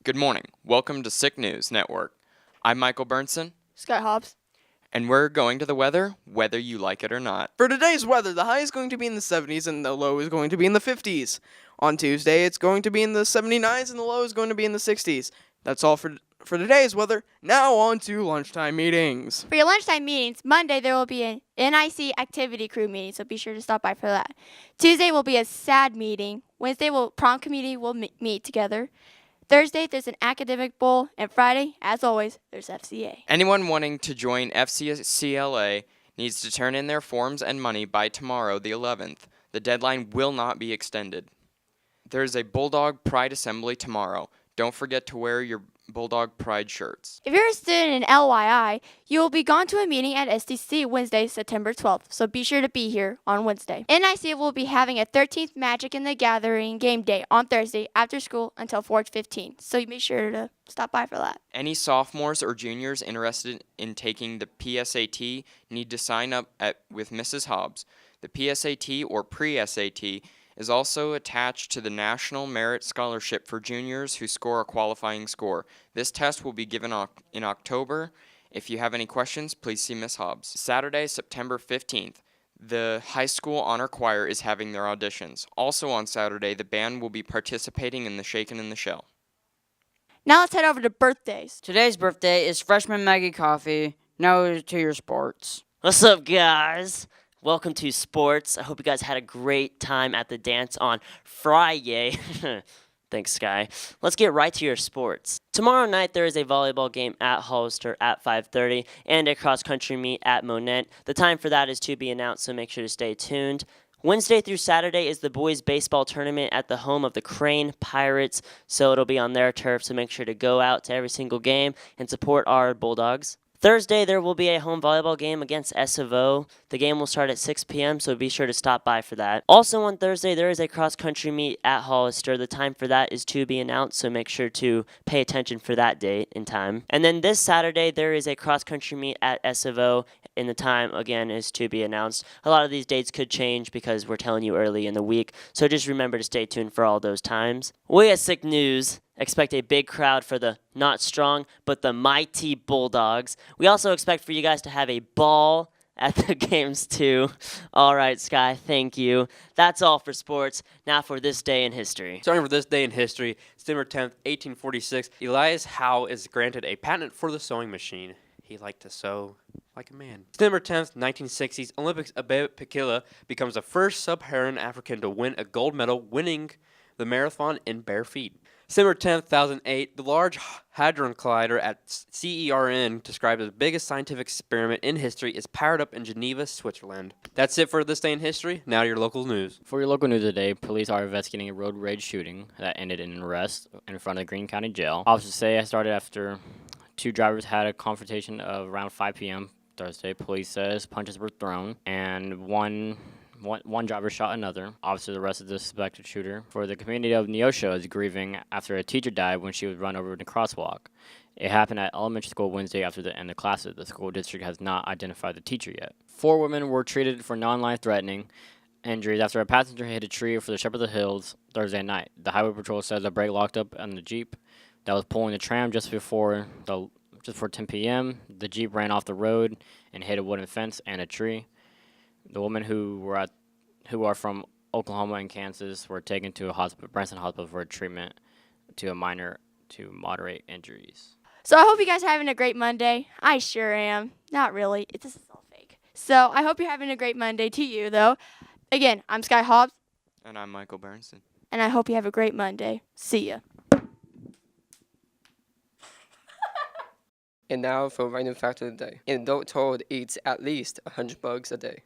Good morning. Welcome to Sick News Network. I'm Michael Burnson, Scott Hobbs. and we're going to the weather, whether you like it or not. For today's weather, the high is going to be in the 70s and the low is going to be in the 50s. On Tuesday, it's going to be in the 79s and the low is going to be in the 60s. That's all for today's weather. Now on to lunchtime meetings. For your lunchtime meetings, Monday there will be an NIC activity crew meeting, so be sure to stop by for that. Tuesday will be a SAD meeting. Wednesday, prom committee will meet together. Thursday, there's an academic bowl. And Friday, as always, there's FCA. Anyone wanting to join FCCLA needs to turn in their forms and money by tomorrow, the 11th. The deadline will not be extended. There is a Bulldog Pride Assembly tomorrow. Don't forget to wear your Bulldog Pride shirts. If you're a student in LYI, you will be gone to a meeting at STC Wednesday, September 12th, so be sure to be here on Wednesday. NIC will be having a 13th Magic in the Gathering game day on Thursday after school until 4:15, so you be sure to stop by for that. Any sophomores or juniors interested in taking the PSAT need to sign up with Mrs. Hobbs. The PSAT or pre-SAT is also attached to the National Merit Scholarship for juniors who score a qualifying score. This test will be given in October. If you have any questions, please see Ms. Hobbs. Saturday, September 15th, the high school honor choir is having their auditions. Also on Saturday, the band will be participating in the Shakin' in the Shell. Now let's head over to birthdays. Today's birthday is freshman Maggie Coffee. Now to your sports. What's up, guys? Welcome to sports. I hope you guys had a great time at the dance on Friday. Thanks, Sky. Let's get right to your sports. Tomorrow night, there is a volleyball game at Hollister at 5:30 and a cross-country meet at Monette. The time for that is to be announced, so make sure to stay tuned. Wednesday through Saturday is the boys' baseball tournament at the home of the Crane Pirates, so it'll be on their turf, so make sure to go out to every single game and support our Bulldogs. Thursday, there will be a home volleyball game against S of O. The game will start at 6 p.m., so be sure to stop by for that. Also on Thursday, there is a cross-country meet at Hollister. The time for that is to be announced, so make sure to pay attention for that date and time. And then this Saturday, there is a cross-country meet at S of O, and the time, again, is to be announced. A lot of these dates could change because we're telling you early in the week, so just remember to stay tuned for all those times. We at Sick News expect a big crowd for the not strong, but the mighty Bulldogs. We also expect for you guys to have a ball at the games, too. All right, Sky, thank you. That's all for sports. Now for this day in history. Starting with this day in history, September 10th, 1846, Elias Howe is granted a patent for the sewing machine. He liked to sew like a man. September 10th, 1960s, Olympics Abebe Bikila becomes the first sub-Saharan African to win a gold medal, winning the marathon in bare feet. December 10th, 2008, the Large Hadron Collider at CERN, described as the biggest scientific experiment in history, is powered up in Geneva, Switzerland. That's it for this day in history. Now to your local news. For your local news today, police are investigating a road rage shooting that ended in an arrest in front of the Greene County Jail. Officers say it started after two drivers had a confrontation of around 5 p.m. Thursday. Police says punches were thrown and one driver shot another. Officers arrested the suspected shooter. For the community of Neosho is grieving after a teacher died when she was run over in a crosswalk. It happened at elementary school Wednesday after the end of classes. The school district has not identified the teacher yet. 4 women were treated for non-life-threatening injuries after a passenger hit a tree for the Shepherd of the Hills Thursday night. The Highway Patrol says the brake locked up on the Jeep that was pulling the tram just before 10 p.m. The Jeep ran off the road and hit a wooden fence and a tree. The women who are from Oklahoma and Kansas were taken to Branson Hospital for treatment to moderate injuries. So I hope you guys are having a great Monday. I sure am. Not really. This is all fake. So I hope you're having a great Monday to you, though. Again, I'm Sky Hobbs. And I'm Michael Burnson. And I hope you have a great Monday. See ya. And now for a random fact of the day. An adult toad eats at least 100 bugs a day.